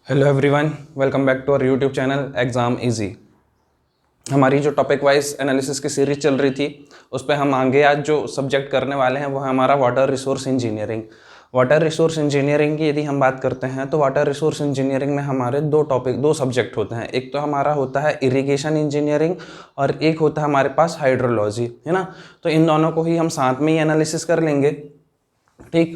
Hello everyone, welcome back to our YouTube channel Exam Easy. हमारी जो topic wise analysis की series चल रही थी उस पर हम आगे आज जो सब्जेक्ट करने वाले हैं वो है हमारा water resource engineering. Water resource engineering की यदि हम बात करते हैं तो वाटर रिसोर्स इंजीनियरिंग में हमारे दो सब्जेक्ट होते हैं। एक तो हमारा होता है इरिगेशन इंजीनियरिंग और एक होता है हमारे पास हाइड्रोलॉजी, है ना। तो इन दोनों को ही हम साथ में ही एनालिसिस कर लेंगे। ठीक,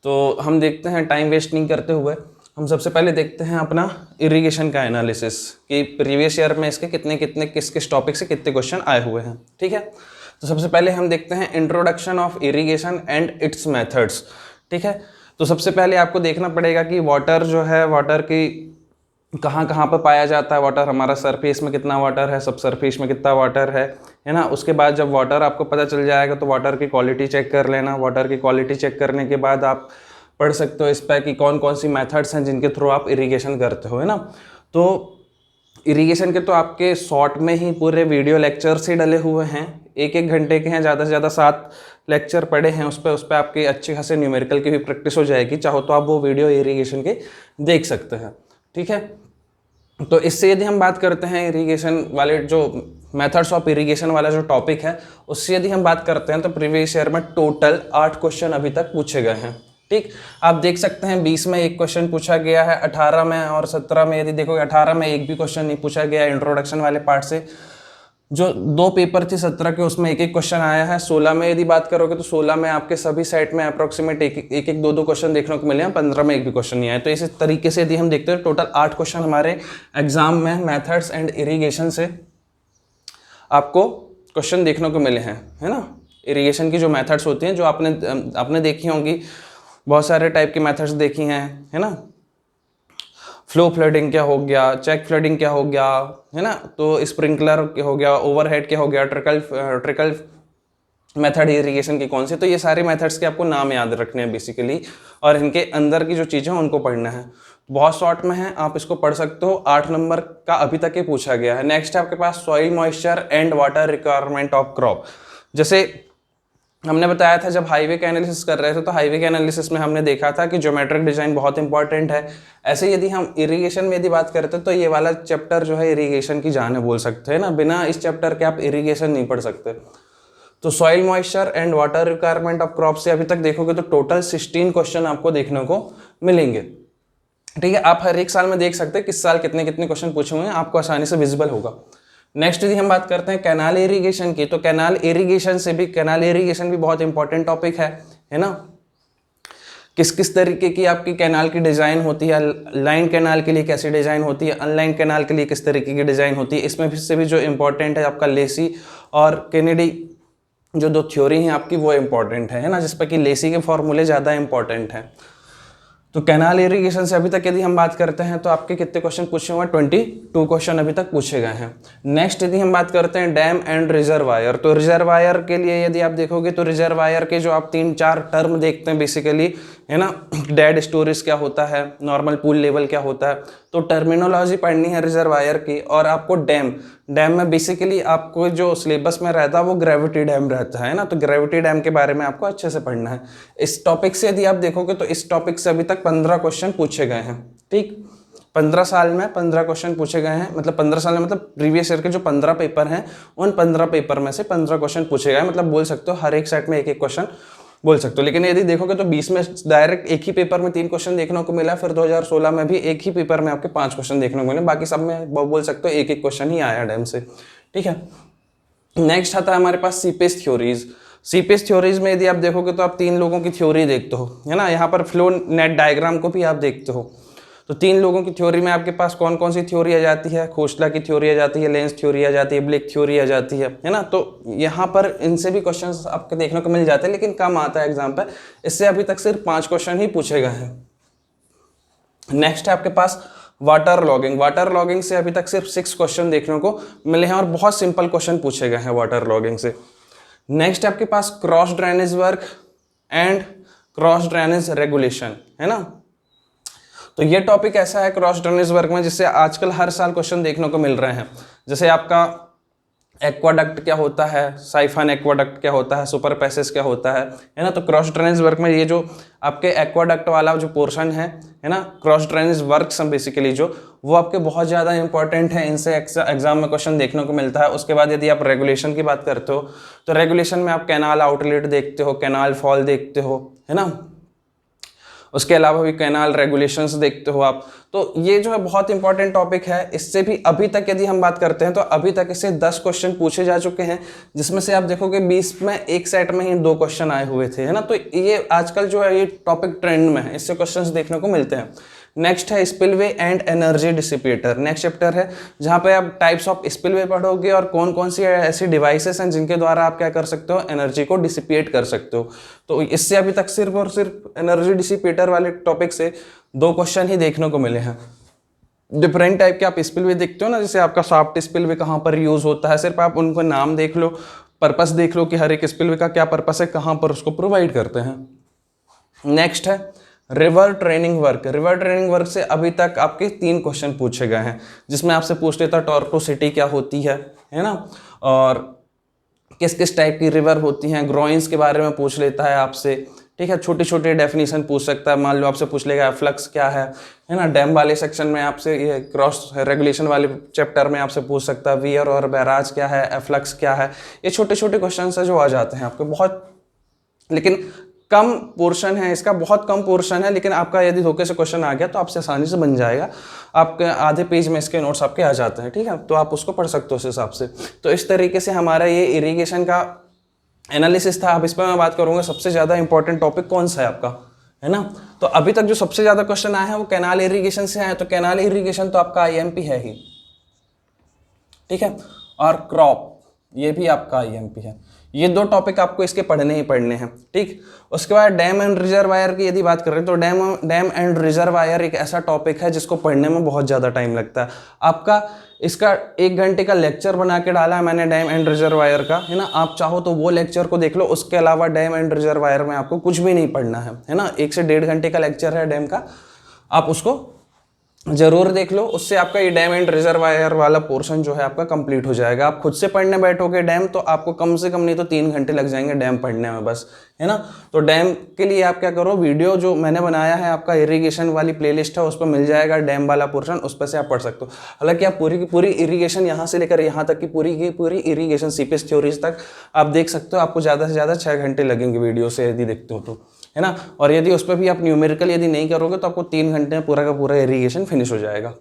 तो हम देखते हैं टाइम वेस्ट नहीं करते हुए हम सबसे पहले देखते हैं अपना इरिगेशन का एनालिसिस कि प्रीवियस ईयर में इसके कितने कितने किस किस टॉपिक से कितने क्वेश्चन आए हुए हैं। ठीक है, तो सबसे पहले हम देखते हैं introduction of irrigation and it's methods. ठीक है, तो सबसे पहले आपको देखना पड़ेगा कि वाटर जो है, वाटर की कहाँ कहाँ पर पाया जाता है वाटर, हमारा सरफेस में कितना वाटर है, सब सरफेस में कितना वाटर है ना। उसके बाद जब वाटर आपको पता चल जाएगा तो वाटर की क्वालिटी चेक कर लेना। वाटर की क्वालिटी चेक करने के बाद आप पढ़ सकते हो इस पर कि कौन कौन सी मेथड्स हैं जिनके थ्रू आप इरिगेशन करते हो, है ना। तो इरिगेशन के तो आपके शॉर्ट में ही पूरे वीडियो लेक्चर्स ही डले हुए हैं, एक एक घंटे के हैं, ज़्यादा से ज़्यादा 7 लेक्चर पड़े हैं। उस पर आपकी अच्छी खासी न्यूमेरिकल की भी प्रैक्टिस हो जाएगी। चाहो तो आप वो वीडियो इरिगेशन के देख सकते हैं। ठीक है, तो इससे यदि हम बात करते हैं इरिगेशन वाले जो मेथड्स ऑफ इरिगेशन वाला जो टॉपिक है उससे यदि हम बात करते हैं तो प्रीवियस ईयर में टोटल 8 क्वेश्चन अभी तक पूछे गए हैं। ठीक, आप देख सकते हैं 20 में एक क्वेश्चन पूछा गया है, 18 में और 17 में यदि देखोगे 18 में एक भी क्वेश्चन नहीं पूछा गया इंट्रोडक्शन वाले पार्ट से। जो 2 पेपर थे 17 के उसमें एक एक क्वेश्चन आया है। 16 में यदि बात करोगे तो 16 में आपके सभी सेट में अप्रोक्सीमेट एक दो क्वेश्चन देखने को मिले हैं। 15 में एक भी क्वेश्चन नहीं आया। तो इसी तरीके से यदि हम देखते हैं टोटल 8 क्वेश्चन हमारे एग्जाम में मैथड्स एंड इरिगेशन से आपको क्वेश्चन देखने को मिले हैं, है ना। इरिगेशन की जो मेथड्स होती हैं जो आपने देखी होंगी, बहुत सारे टाइप की मेथड्स देखी हैं, है ना। फ्लो फ्लडिंग क्या हो गया, चेक फ्लडिंग क्या हो गया, है ना। तो स्प्रिंकलर क्या हो गया, ओवरहेड क्या हो गया, ट्रिकल मेथड इरिगेशन की कौन सी। तो ये सारे मेथड्स के आपको नाम याद रखने हैं बेसिकली, और इनके अंदर की जो चीज़ें हैं उनको पढ़ना है। बहुत शॉर्ट में है, आप इसको पढ़ सकते हो। 8 नंबर का अभी तक ये पूछा गया है। नेक्स्ट है आपके पास soil moisture and water requirement of crop. जैसे हमने बताया था जब हाईवे का एनालिसिस कर रहे थे तो हाईवे के एनालिसिस में हमने देखा था कि ज्योमेट्रिक डिजाइन बहुत इंपॉर्टेंट है। ऐसे यदि हम इरिगेशन में यदि बात करते तो ये वाला चैप्टर जो है इरिगेशन की जान है बोल सकते हैं ना। बिना इस चैप्टर के आप इरिगेशन नहीं पढ़ सकते। तो soil moisture and water requirement of crop से अभी तक देखोगे तो टोटल 16 क्वेश्चन आपको देखने को मिलेंगे। ठीक है, आप हर एक साल में देख सकते हैं किस साल कितने कितने क्वेश्चन पूछे हुए हैं, आपको आसानी से विजिबल होगा। नेक्स्ट यदि हम बात करते हैं कैनाल इरिगेशन की, तो कैनाल इरिगेशन भी बहुत इंपॉर्टेंट टॉपिक है ना। किस किस तरीके की आपकी कैनाल की डिज़ाइन होती है, लाइन कैनाल के लिए कैसी डिज़ाइन होती है, अनलाइन कैनाल के लिए किस तरीके की डिज़ाइन होती है। इसमें से भी जो इंपॉर्टेंट है आपका लेसी और केनेडी जो 2 थ्योरी हैं आपकी वो इंपॉर्टेंट है ना, जिस पर कि लेसी के फॉर्मूले ज़्यादा इंपॉर्टेंट हैं। तो कैनाल इरिगेशन से अभी तक यदि हम बात करते हैं तो आपके कितने क्वेश्चन पूछे हुए हैं, 22 क्वेश्चन अभी तक पूछे गए हैं। नेक्स्ट यदि हम बात करते हैं डैम एंड रिजर्वायर, तो रिजर्वायर के लिए यदि आप देखोगे तो रिजर्वायर के जो आप 3-4 टर्म देखते हैं बेसिकली, है ना। डेड स्टोरेज क्या होता है, नॉर्मल पूल लेवल क्या होता है, तो टर्मिनोलॉजी पढ़नी है रिजर्वायर की। और आपको डैम में बेसिकली आपको जो सिलेबस में रहता है वो ग्रेविटी डैम रहता है ना। तो ग्रेविटी डैम के बारे में आपको अच्छे से पढ़ना है। इस टॉपिक से यदि आप देखोगे तो इस टॉपिक से अभी तक 15 क्वेश्चन पूछे गए हैं। ठीक, 15 साल में 15 क्वेश्चन पूछे गए हैं। मतलब 15 साल में मतलब प्रीवियस ईयर के जो 15 पेपर हैं उन 15 पेपर में से 15 क्वेश्चन पूछे गए। मतलब बोल सकते हो हर एक सेट में एक एक क्वेश्चन बोल सकते हो। लेकिन यदि देखोगे तो 20 में डायरेक्ट एक ही पेपर में 3 क्वेश्चन देखने को मिला। फिर 2016 में भी एक ही पेपर में आपके 5 क्वेश्चन देखने को मिले। बाकी सब में बोल सकते हो एक एक क्वेश्चन ही आया डैम से। ठीक है, नेक्स्ट आता है हमारे पास सीपेज थ्योरीज। सीपेज थ्योरीज में यदि आप देखोगे तो आप 3 लोगों की थ्योरी देखते हो, है ना। यहाँ पर फ्लो नेट डायग्राम को भी आप देखते हो। तो 3 लोगों की थ्योरी में आपके पास कौन कौन सी थ्योरी आ जाती है, खोसला की थ्योरी आ जाती है, लेंस थ्योरी आ जाती है, ब्लेक थ्योरी आ जाती है ना। तो यहाँ पर इनसे भी क्वेश्चंस आपको देखने को मिल जाते हैं, लेकिन कम आता है एग्जाम पर। इससे अभी तक सिर्फ 5 क्वेश्चन ही पूछे गए हैं। नेक्स्ट है आपके पास वाटर लॉगिंग। वाटर लॉगिंग से अभी तक सिर्फ 6 क्वेश्चन देखने को मिले हैं और बहुत सिंपल क्वेश्चन पूछे गए हैं वाटर लॉगिंग से। नेक्स्ट है आपके पास cross drainage work and cross drainage regulation, है ना। तो ये टॉपिक ऐसा है क्रॉस ड्रेनेज वर्क में जिससे आजकल हर साल क्वेश्चन देखने को मिल रहे हैं। जैसे आपका एक्वाडक्ट क्या होता है, साइफन एक्वाडक्ट क्या होता है, सुपर पैसेज क्या होता है ना। तो क्रॉस ड्रेनेज वर्क में ये जो आपके एक्वाडक्ट वाला जो पोर्शन है ना, क्रॉस ड्रेनेज वर्क्स बेसिकली जो वो आपके बहुत ज़्यादा इंपॉर्टेंट है, इनसे एग्जाम में क्वेश्चन देखने को मिलता है। उसके बाद यदि आप रेगुलेशन की बात करते हो तो रेगुलेशन में आप कैनाल आउटलेट देखते हो, कैनाल फॉल देखते हो, है ना। उसके अलावा भी कैनाल रेगुलेशंस देखते हो आप। तो ये जो है बहुत इंपॉर्टेंट टॉपिक है। इससे भी अभी तक यदि हम बात करते हैं तो अभी तक इससे 10 क्वेश्चन पूछे जा चुके हैं, जिसमें से आप देखोगे 20 में एक सेट में ही 2 क्वेश्चन आए हुए थे, है ना। तो ये आजकल जो है ये टॉपिक ट्रेंड में है, इससे क्वेश्चन देखने को मिलते हैं। नेक्स्ट है spillway and energy dissipator. Next chapter है जहाँ पे आप टाइप्स ऑफ स्पिलवे पढ़ोगे और कौन कौन सी ऐसी डिवाइसेस हैं जिनके द्वारा आप क्या कर सकते हो, एनर्जी को डिसिपेट कर सकते हो। तो इससे अभी तक सिर्फ और सिर्फ एनर्जी डिसिपेटर वाले टॉपिक से 2 क्वेश्चन ही देखने को मिले हैं। डिफरेंट टाइप के आप स्पिलवे देखते हो ना, जैसे आपका सॉफ्ट स्पिलवे कहाँ पर यूज होता है, सिर्फ आप उनको नाम देख लो, पर्पस देख लो कि हर एक स्पिलवे का क्या पर्पस है, कहाँ पर उसको प्रोवाइड करते हैं। नेक्स्ट है river training work. River training work से अभी तक आपके 3 क्वेश्चन पूछे गए हैं, जिसमें आपसे पूछ लेता टॉर्टोसिटी क्या होती है ना, और किस किस टाइप की रिवर होती हैं, ग्रोइंस के बारे में पूछ लेता है आपसे, ठीक है। छोटे छोटे डेफिनेशन पूछ सकता है, मान लो आपसे पूछ लेगा फ्लक्स क्या है ना। डैम वाले सेक्शन में आपसे, ये क्रॉस रेगुलेशन वाले चैप्टर में आपसे पूछ सकता है वियर और बैराज क्या है, फ्लक्स क्या है। ये छोटे छोटे क्वेश्चन है जो आ जाते हैं आपके, बहुत लेकिन कम पोर्शन है इसका, बहुत कम पोर्शन है, लेकिन आपका यदि धोखे से क्वेश्चन आ गया तो आपसे आसानी से बन जाएगा। आपके आधे पेज में इसके नोट्स आपके आ जाते हैं, ठीक है, तो आप उसको पढ़ सकते हो उस हिसाब से। तो इस तरीके से हमारा ये इरिगेशन का एनालिसिस था। अब इस पर मैं बात करूंगा सबसे ज़्यादा इंपॉर्टेंट टॉपिक कौन सा है आपका, है ना। तो अभी तक जो सबसे ज़्यादा क्वेश्चन आए हैं वो कैनाल इरिगेशन से आए, तो कैनाल इरिगेशन तो आपका IMP है ही, ठीक है। और क्रॉप, ये भी आपका IMP है। ये 2 टॉपिक आपको इसके पढ़ने ही पढ़ने हैं, ठीक। उसके बाद डैम एंड रिजर्वायर की यदि बात करें तो डैम एंड रिजर्वायर एक ऐसा टॉपिक है जिसको पढ़ने में बहुत ज़्यादा टाइम लगता है। आपका इसका 1 घंटे का लेक्चर बना के डाला है मैंने डैम एंड रिजर्वायर का, है ना। आप चाहो तो वो लेक्चर को देख लो, उसके अलावा डैम एंड रिजर्वायर में आपको कुछ भी नहीं पढ़ना है ना। 1 से 1.5 घंटे का लेक्चर है डैम का, आप उसको जरूर देख लो। उससे आपका ये डैम एंड रिजर्वायर वाला पोर्शन जो है आपका कंप्लीट हो जाएगा। आप खुद से पढ़ने बैठोगे डैम तो आपको कम से कम नहीं तो 3 घंटे लग जाएंगे डैम पढ़ने में बस, है ना। तो डैम के लिए आप क्या करो, वीडियो जो मैंने बनाया है आपका इरिगेशन वाली प्लेलिस्ट है उस पर मिल जाएगा डैम वाला पोर्शन, उस पर से आप पढ़ सकते हो। हालांकि आप पूरी की पूरी इरिगेशन यहाँ से लेकर यहाँ तक की पूरी इरिगेशन सीपेज थ्योरीज तक आप देख सकते हो। आपको ज़्यादा से ज़्यादा 6 घंटे लगेंगे वीडियो से यदि देखते हो तो, है ना। और यदि उस पर भी आप न्यूमेरिकल यदि नहीं करोगे तो आपको 3 घंटे में पूरा का पूरा इरिगेशन फिनिश हो जाएगा,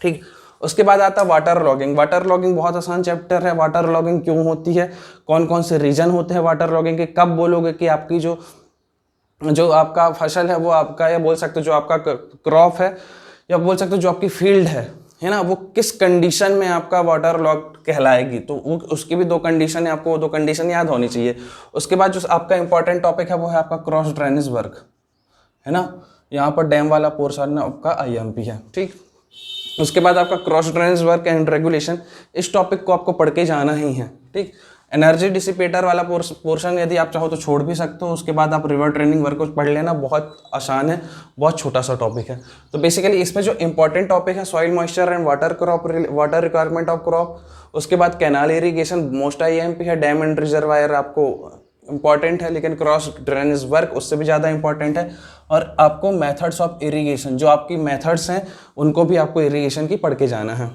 ठीक। उसके बाद आता है वाटर लॉगिंग। वाटर लॉगिंग बहुत आसान चैप्टर है। वाटर लॉगिंग क्यों होती है, कौन कौन से रीजन होते हैं वाटर लॉगिंग के, कब बोलोगे कि आपकी जो आपका फसल है वो आपका, या बोल सकते हो जो आपका क्रॉप है, या बोल सकते हो जो आपकी फील्ड है ना, वो किस कंडीशन में आपका वाटर लॉग कहलाएगी। तो उसकी भी 2 कंडीशन है, आपको वो 2 कंडीशन याद होनी चाहिए। उसके बाद जो आपका इंपॉर्टेंट टॉपिक है वो है आपका क्रॉस ड्रेनेज वर्क, है ना। यहाँ पर डैम वाला पोर्शन आपका IMP है, ठीक। उसके बाद आपका cross drainage work and regulation, इस टॉपिक को आपको पढ़ के जाना ही है, ठीक। एनर्जी डिसिपेटर वाला पोर्शन यदि आप चाहो तो छोड़ भी सकते हो। उसके बाद आप रिवर ट्रेनिंग वर्क को पढ़ लेना, बहुत आसान है, बहुत छोटा सा टॉपिक है। तो बेसिकली इसमें जो इंपॉर्टेंट टॉपिक है soil moisture and water requirement of crop. उसके बाद कैनाल इरिगेशन मोस्ट IMP है। डैम एंड रिजर्वायर आपको इंपॉर्टेंट है, लेकिन क्रॉस ड्रेनेज वर्क उससे भी ज़्यादा इंपॉर्टेंट है। और आपको मेथड्स ऑफ इरिगेशन, जो आपकी मेथड्स हैं उनको भी आपको इरिगेशन की पढ़ के जाना है,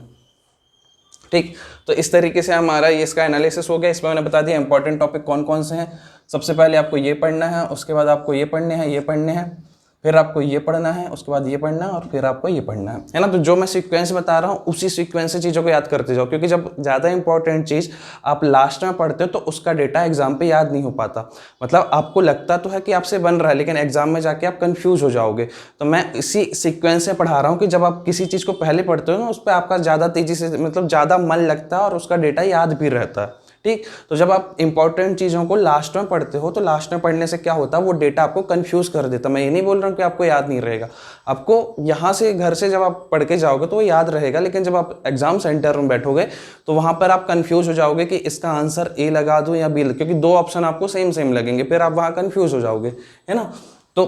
ठीक। तो इस तरीके से हमारा ये इसका एनालिसिस हो गया। इसमें मैंने बता दिया इंपॉर्टेंट टॉपिक कौन कौन से हैं। सबसे पहले आपको ये पढ़ना है, उसके बाद आपको ये पढ़ने हैं, ये पढ़ने हैं, फिर आपको ये पढ़ना है, उसके बाद ये पढ़ना है, और फिर आपको ये पढ़ना है ना। तो जो मैं सीक्वेंस बता रहा हूँ उसी सीक्वेंस से चीज़ों को याद करते जाओ, क्योंकि जब ज़्यादा इंपॉर्टेंट चीज़ आप लास्ट में पढ़ते हो तो उसका डेटा एग्जाम पे याद नहीं हो पाता। मतलब आपको लगता तो है कि आपसे बन रहा है, लेकिन एग्जाम में जाके आप कंफ्यूज हो जाओगे। तो मैं इसी सीक्वेंस से पढ़ा रहा हूँ कि जब आप किसी चीज़ को पहले पढ़ते हो ना, उस पर आपका ज़्यादा तेज़ी से, मतलब ज़्यादा मन लगता है और उसका डेटा याद भी रहता है, ठीक। तो जब आप इंपॉर्टेंट चीज़ों को लास्ट में पढ़ते हो तो लास्ट में पढ़ने से क्या होता है, वो डेटा आपको कंफ्यूज कर देता है। मैं ये नहीं बोल रहा हूँ कि आपको याद नहीं रहेगा, आपको यहाँ से घर से जब आप पढ़ के जाओगे तो वो याद रहेगा, लेकिन जब आप एग्जाम सेंटर में बैठोगे तो वहाँ पर आप कंफ्यूज हो जाओगे कि इसका आंसर A लगा दूँ या B, क्योंकि 2 ऑप्शन आपको सेम लगेंगे, फिर आप वहाँ कंफ्यूज हो जाओगे, है ना। तो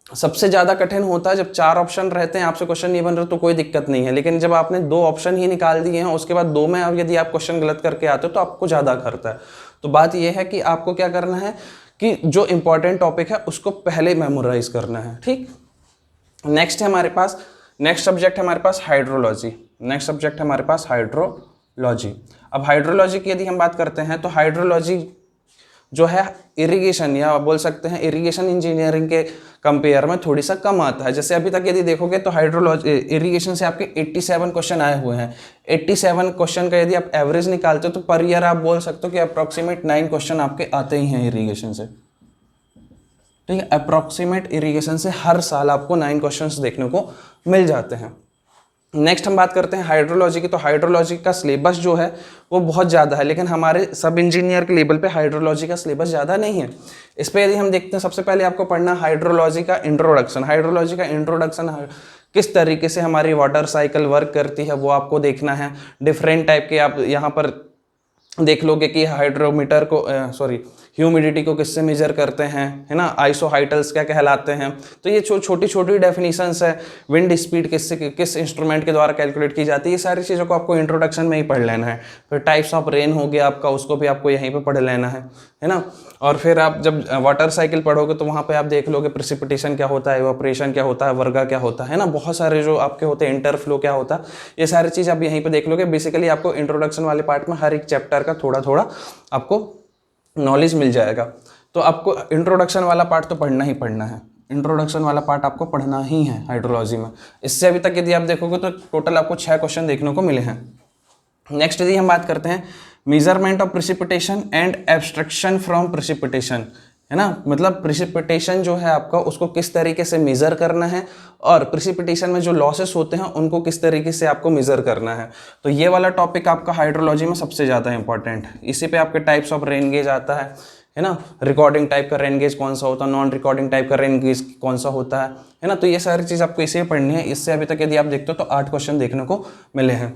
सबसे ज़्यादा कठिन होता है जब 4 ऑप्शन रहते हैं, आपसे क्वेश्चन नहीं बन रहा तो कोई दिक्कत नहीं है, लेकिन जब आपने 2 ऑप्शन ही निकाल दिए हैं उसके बाद 2 में अब यदि आप क्वेश्चन गलत करके आते हो तो आपको ज़्यादा करता है। तो बात यह है कि आपको क्या करना है कि जो इंपॉर्टेंट टॉपिक है उसको पहले मेमोराइज करना है। ठीक, नेक्स्ट है हमारे पास, नेक्स्ट सब्जेक्ट है हमारे पास हाइड्रोलॉजी। नेक्स्ट सब्जेक्ट है हमारे पास हाइड्रोलॉजी। अब हाइड्रोलॉजी की यदि हम बात करते हैं तो हाइड्रोलॉजी जो है इरिगेशन, या बोल सकते हैं इरिगेशन इंजीनियरिंग के कंपेयर में थोड़ी सा कम आता है। जैसे अभी तक यदि देखोगे तो हाइड्रोलॉजी इरिगेशन से आपके 87 क्वेश्चन आए हुए हैं। 87 क्वेश्चन का यदि आप एवरेज निकालते हो तो पर ईयर आप बोल सकते हो कि अप्रॉक्सीमेट 9 क्वेश्चन आपके आते ही हैं इरिगेशन से। ठीक है, अप्रॉक्सीमेट इरिगेशन से हर साल आपको 9 क्वेश्चंस देखने को मिल जाते हैं। नेक्स्ट हम बात करते हैं हाइड्रोलॉजी की। तो हाइड्रोलॉजी का सिलेबस जो है वो बहुत ज़्यादा है, लेकिन हमारे सब इंजीनियर के लेवल पे हाइड्रोलॉजी का सिलेबस ज़्यादा नहीं है। इस पर यदि हम देखते हैं, सबसे पहले आपको पढ़ना हाइड्रोलॉजी का इंट्रोडक्शन। हाइड्रोलॉजी का इंट्रोडक्शन किस तरीके से हमारी वाटर साइकिल वर्क करती है वो आपको देखना है। डिफरेंट टाइप के आप यहाँ पर देख लोगे कि हाइड्रोमीटर को ह्यूमिडिटी को किससे मेजर करते हैं, है ना, आइसोहाइटल्स क्या कहलाते हैं। तो ये छोटी छोटी डेफिनेशंस है। विंड स्पीड किस इंस्ट्रूमेंट के द्वारा कैलकुलेट की जाती है, ये सारी चीज़ों को आपको इंट्रोडक्शन में ही पढ़ लेना है। फिर टाइप्स ऑफ रेन हो गया आपका, उसको भी आपको यहीं पे पढ़ लेना है ना। और फिर आप जब वाटर साइकिल पढ़ोगे तो वहाँ पे आप देख लोगे प्रेसिपिटेशन क्या होता है, इवापोरेशन क्या होता है, वर्गा क्या होता है ना, बहुत सारे जो आपके होते हैं, इंटरफ्लो क्या होता है, ये सारी चीज़ आप यहीं पे देख लोगे। बेसिकली आपको इंट्रोडक्शन वाले पार्ट में हर एक चैप्टर का थोड़ा थोड़ा आपको नॉलेज मिल जाएगा। तो आपको इंट्रोडक्शन वाला पार्ट तो पढ़ना ही पढ़ना है, इंट्रोडक्शन वाला पार्ट आपको पढ़ना ही है हाइड्रोलॉजी में। इससे अभी तक यदि आप देखोगे तो टोटल आपको 6 क्वेश्चन देखने को मिले हैं। नेक्स्ट यदि हम बात करते हैं measurement of precipitation and abstraction from precipitation, है ना, मतलब प्रेसिपिटेशन जो है आपका उसको किस तरीके से मेज़र करना है और प्रेसिपिटेशन में जो लॉसेस होते हैं उनको किस तरीके से आपको मेज़र करना है। तो ये वाला टॉपिक आपका हाइड्रोलॉजी में सबसे ज़्यादा इंपॉर्टेंट है। इसी पे आपके टाइप्स ऑफ रेन गेज आता है ना, रिकॉर्डिंग टाइप का रेन गेज कौन सा होता है, नॉन रिकॉर्डिंग टाइप का रेन गेज कौन सा होता है ना। तो ये सारी चीज़ आपको इसे पढ़नी है। इससे अभी तक यदि आप देखते हो तो 8 क्वेश्चन देखने को मिले हैं।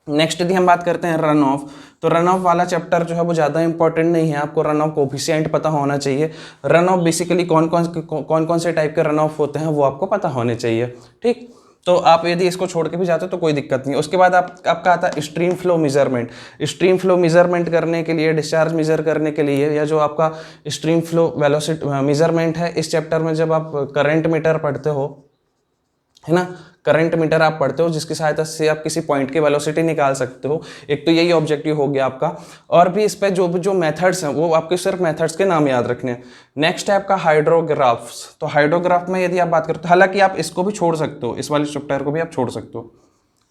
नेक्स्ट यदि हम बात करते हैं रन ऑफ, तो रन ऑफ वाला चैप्टर जो है वो ज़्यादा इंपॉर्टेंट नहीं है। आपको रन ऑफ कोफिशिएंट पता होना चाहिए। रन ऑफ बेसिकली कौन कौन से टाइप के रन ऑफ होते हैं वो आपको पता होने चाहिए। ठीक, तो आप यदि इसको छोड़ के भी जाते हो तो कोई दिक्कत नहीं। उसके बाद आपका आता है stream flow measurement. Stream flow measurement करने के लिए, डिस्चार्ज मेजर करने के लिए, या जो आपका स्ट्रीम फ्लो वेलोसिटी मेजरमेंट है, इस चैप्टर में जब आप करंट मीटर पढ़ते हो, है ना, करंट मीटर आप पढ़ते हो जिसकी सहायता से आप किसी पॉइंट की वेलोसिटी निकाल सकते हो। एक तो यही ऑब्जेक्टिव हो गया आपका। और भी इस पे जो मेथड्स हैं वो आपके सिर्फ मेथड्स के नाम याद रखने हैं। नेक्स्ट है आपका हाइड्रोग्राफ्स। तो हाइड्रोग्राफ में यदि आप बात करते हो, हालांकि आप इसको भी छोड़ सकते हो, इस वाले चैप्टर को भी आप छोड़ सकते हो।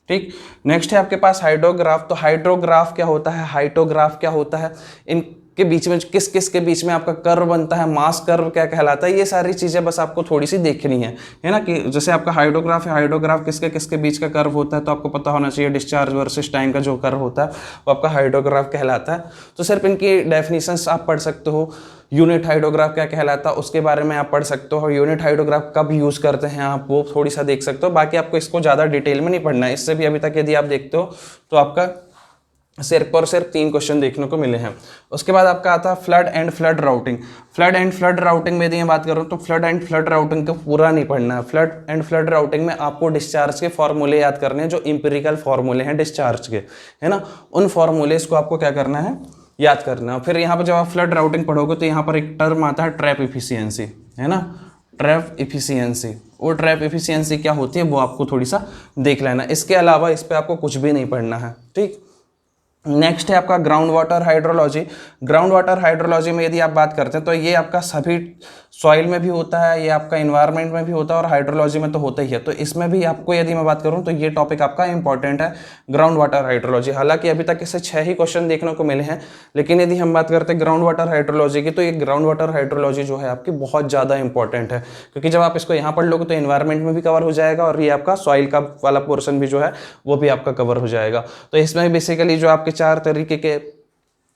ठीक, नेक्स्ट है आपके पास हाइड्रोग्राफ। तो हाइड्रोग्राफ क्या होता है, हाइड्रोग्राफ क्या होता है, इन के बीच में किस के बीच में आपका कर्व बनता है, मास कर्व क्या कहलाता है, ये सारी चीज़ें बस आपको थोड़ी सी देखनी है ना। कि जैसे आपका हाइड्रोग्राफ है, हाइड्रोग्राफ किसके बीच का कर्व होता है, तो आपको पता होना चाहिए डिस्चार्ज वर्सेस टाइम का जो कर्व होता है वो आपका हाइड्रोग्राफ कहलाता है। तो सिर्फ इनकी डेफिनेशंस आप पढ़ सकते हो। यूनिट हाइड्रोग्राफ क्या कहलाता है उसके बारे में आप पढ़ सकते हो। यूनिट हाइड्रोग्राफ कब यूज़ करते हैं आप वो थोड़ी सा देख सकते हो। बाकी आपको इसको ज़्यादा डिटेल में नहीं पढ़ना है। इससे भी अभी तक यदि आप देखते हो तो आपका सिर्फ और सिर्फ 3 क्वेश्चन देखने को मिले हैं। उसके बाद आपका आता है flood and flood routing. Flood and flood routing में यदि मैं बात करूँ तो फ्लड एंड फ्लड राउटिंग को पूरा नहीं पढ़ना है। फ्लड एंड फ्लड राउटिंग में आपको डिस्चार्ज के फॉर्मूले याद करने हैं, जो इंपेरिकल फॉर्मूले हैं डिस्चार्ज के, है ना, उन फॉर्मूलेस को आपको क्या करना है, याद करना है। फिर यहाँ पर जब आप फ्लड राउटिंग पढ़ोगे तो यहाँ पर एक टर्म आता है ट्रैप इफिशियंसी, है ना, ट्रैप इफिशियंसी। वो ट्रैप इफिशियंसी क्या होती है वो आपको थोड़ी सा देख लेना। इसके अलावा इस पर आपको कुछ भी नहीं पढ़ना है। ठीक, नेक्स्ट है आपका ground water hydrology. Ground water hydrology में यदि आप बात करते हैं तो ये आपका सभी सॉइल में भी होता है, ये आपका इन्वायरमेंट में भी होता है और हाइड्रोलॉजी में तो होता ही है। तो इसमें भी आपको यदि मैं बात करूं तो ये टॉपिक आपका इंपॉर्टेंट है, ग्राउंड वाटर हाइड्रोलॉजी। हालांकि अभी तक इससे 6 ही क्वेश्चन देखने को मिले हैं, लेकिन यदि हम बात करते हैं ग्राउंड वाटर हाइड्रोलॉजी की तो ये ग्राउंड वाटर हाइड्रोलॉजी जो है आपकी बहुत ज़्यादा इंपॉर्टेंट है, क्योंकि जब आप इसको यहाँ पढ़ लोगे तो इन्वायरमेंट में भी कवर हो जाएगा और ये आपका सॉइल का वाला पोर्सन भी जो है वो भी आपका कवर हो जाएगा। तो इसमें बेसिकली जो आपके 4 तरीके के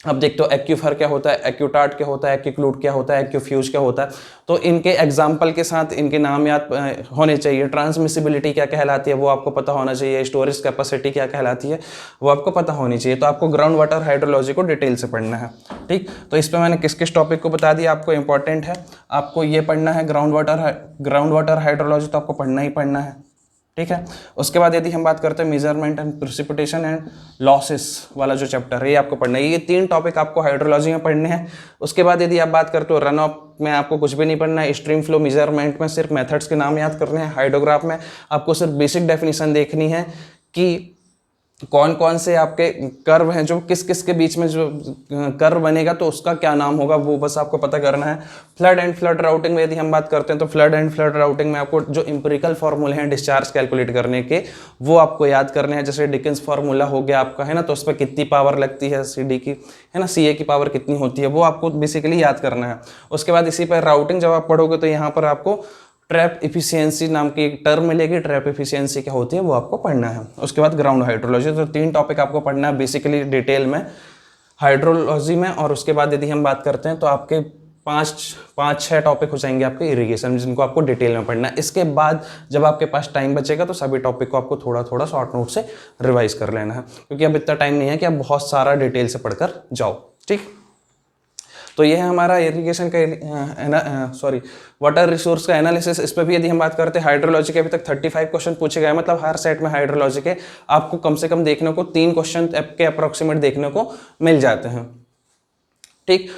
अब देखते हो एक्यूफर क्या होता है, एक्यूटार्ट क्या होता है, एक्यूक्लूड क्या होता है, एक्यूफ्यूज क्या होता है। तो इनके एग्जाम्पल के साथ इनके नाम याद होने चाहिए। ट्रांसमिसिबिलिटी क्या कहलाती है वो आपको पता होना चाहिए। स्टोरेज कैपेसिटी क्या कहलाती है वो आपको पता होनी चाहिए। तो आपको ग्राउंड वाटर हाइड्रोलॉजी को डिटेल से पढ़ना है। ठीक, तो इस पर मैंने किस किस टॉपिक को बता दिया, आपको इंपॉर्टेंट है, आपको ये पढ़ना है ग्राउंड वाटर हाइड्रोलॉजी तो आपको पढ़ना ही पढ़ना है। ठीक है, उसके बाद यदि हम बात करते हैं measurement and precipitation and losses वाला जो चैप्टर है ये आपको पढ़ना है। ये 3 टॉपिक आपको हाइड्रोलॉजी में पढ़ने हैं। उसके बाद यदि आप बात करते हो रन ऑफ में आपको कुछ भी नहीं पढ़ना है। स्ट्रीम फ्लो मेजरमेंट में सिर्फ मेथड्स के नाम याद करने हैं। हाइड्रोग्राफ में आपको सिर्फ बेसिक डेफिनेशन देखनी है कि कौन कौन से आपके कर्व हैं, जो किस किस के बीच में जो कर्व बनेगा तो उसका क्या नाम होगा वो बस आपको पता करना है। फ्लड एंड फ्लड राउटिंग में यदि हम बात करते हैं तो फ्लड एंड फ्लड राउटिंग में आपको जो इंपेरिकल फार्मूले हैं डिस्चार्ज कैलकुलेट करने के वो आपको याद करने हैं। जैसे डिकिंस फार्मूला हो गया आपका, है ना, तो उस पर कितनी पावर लगती है CD की, है ना, CA की पावर कितनी होती है वो आपको बेसिकली याद करना है। उसके बाद इसी पर राउटिंग जब आप पढ़ोगे तो यहाँ पर आपको ट्रैप इफिशियंसी नाम की एक टर्म मिलेगी। ट्रैप इफिशियंसी क्या होती है वो आपको पढ़ना है। उसके बाद ग्राउंड हाइड्रोलॉजी, तो 3 टॉपिक आपको पढ़ना है बेसिकली डिटेल में हाइड्रोलॉजी में। और उसके बाद यदि हम बात करते हैं तो आपके 5-6 टॉपिक हो जाएंगे आपके इरिगेशन, जिनको आपको डिटेल में पढ़ना है। इसके बाद जब आपके पास टाइम बचेगा तो सभी टॉपिक को आपको थोड़ा थोड़ा शॉर्ट नोट से रिवाइज कर लेना है, क्योंकि अब इतना टाइम नहीं है कि आप बहुत सारा डिटेल से पढ़कर जाओ। ठीक, तो ये है हमारा इरिगेशन का वाटर रिसोर्स का एनालिसिस। इस पर भी यदि हम बात करते हैं हाइड्रोलॉजी के अभी तक 35 क्वेश्चन पूछे गए, मतलब हर सेट में हाइड्रोलॉजी के आपको कम से कम देखने को 3 क्वेश्चन के अप्रोक्सीमेट देखने को मिल जाते हैं। ठीक,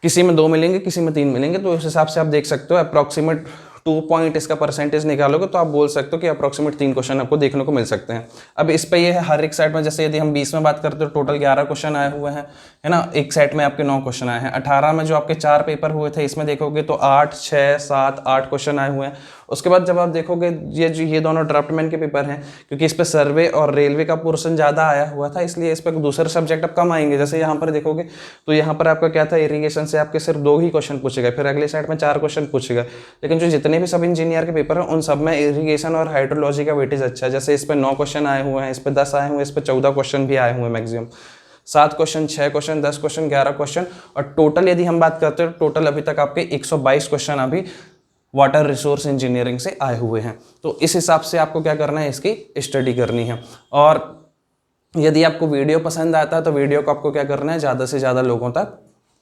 किसी में 2 मिलेंगे, किसी में 3 मिलेंगे, तो उस हिसाब से आप देख सकते हो अप्रोक्सीमेट 2 पॉइंट इसका परसेंटेज निकालोगे तो आप बोल सकते हो कि अप्रोक्सीमेट 3 क्वेश्चन आपको देखने को मिल सकते हैं। अब इस पे ये है हर एक सेट में, जैसे यदि हम 20 में बात करते हो टोटल 11 क्वेश्चन आए हुए हैं, है ना, एक सेट में आपके 9 क्वेश्चन आए हैं। 18 में जो आपके 4 पेपर हुए थे इसमें देखोगे तो 8, 6, 7, 8 क्वेश्चन आए हुए हैं। उसके बाद जब आप देखोगे ये दोनों ड्राफ्टमैन के पेपर हैं, क्योंकि इस पर सर्वे और रेलवे का पोर्शन ज़्यादा आया हुआ था इसलिए इस पर दूसरे सब्जेक्ट अब कम आएंगे। जैसे यहाँ पर देखोगे तो यहाँ पर आपका क्या था, इरिगेशन से आपके सिर्फ 2 ही क्वेश्चन पूछे गए, फिर अगले सेट में 4 क्वेश्चन पूछे गए। लेकिन जो जितने भी सब इंजीनियर के पेपर हैं उन सब में इरिगेशन और हाइड्रोलॉजी का वेटेज अच्छा है। जैसे इस पर 9 क्वेश्चन आए हुए हैं, इस पर 10 आए हुए हैं, इस पर 14 क्वेश्चन भी आए हुए हैं maximum, 7 question, 6 question, 10 question, 11 question, और टोटल यदि हम बात करते हैं टोटल अभी तक आपके 122 क्वेश्चन अभी वाटर रिसोर्स इंजीनियरिंग से आए हुए हैं। तो इस हिसाब से आपको क्या करना है, इसकी स्टडी करनी है। और यदि आपको वीडियो पसंद आता है तो वीडियो को आपको क्या करना है, ज़्यादा से ज़्यादा लोगों तक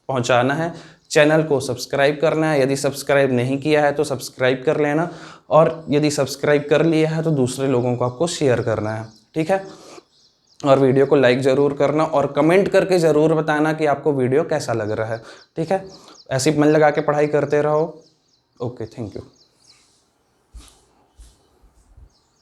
पहुंचाना है। चैनल को सब्सक्राइब करना है, यदि सब्सक्राइब नहीं किया है तो सब्सक्राइब कर लेना, और यदि सब्सक्राइब कर लिया है तो दूसरे लोगों को आपको शेयर करना है। ठीक है, और वीडियो को लाइक ज़रूर करना और कमेंट करके ज़रूर बताना कि आपको वीडियो कैसा लग रहा है। ठीक है, ऐसे मन लगा के पढ़ाई करते रहो। Okay, thank you.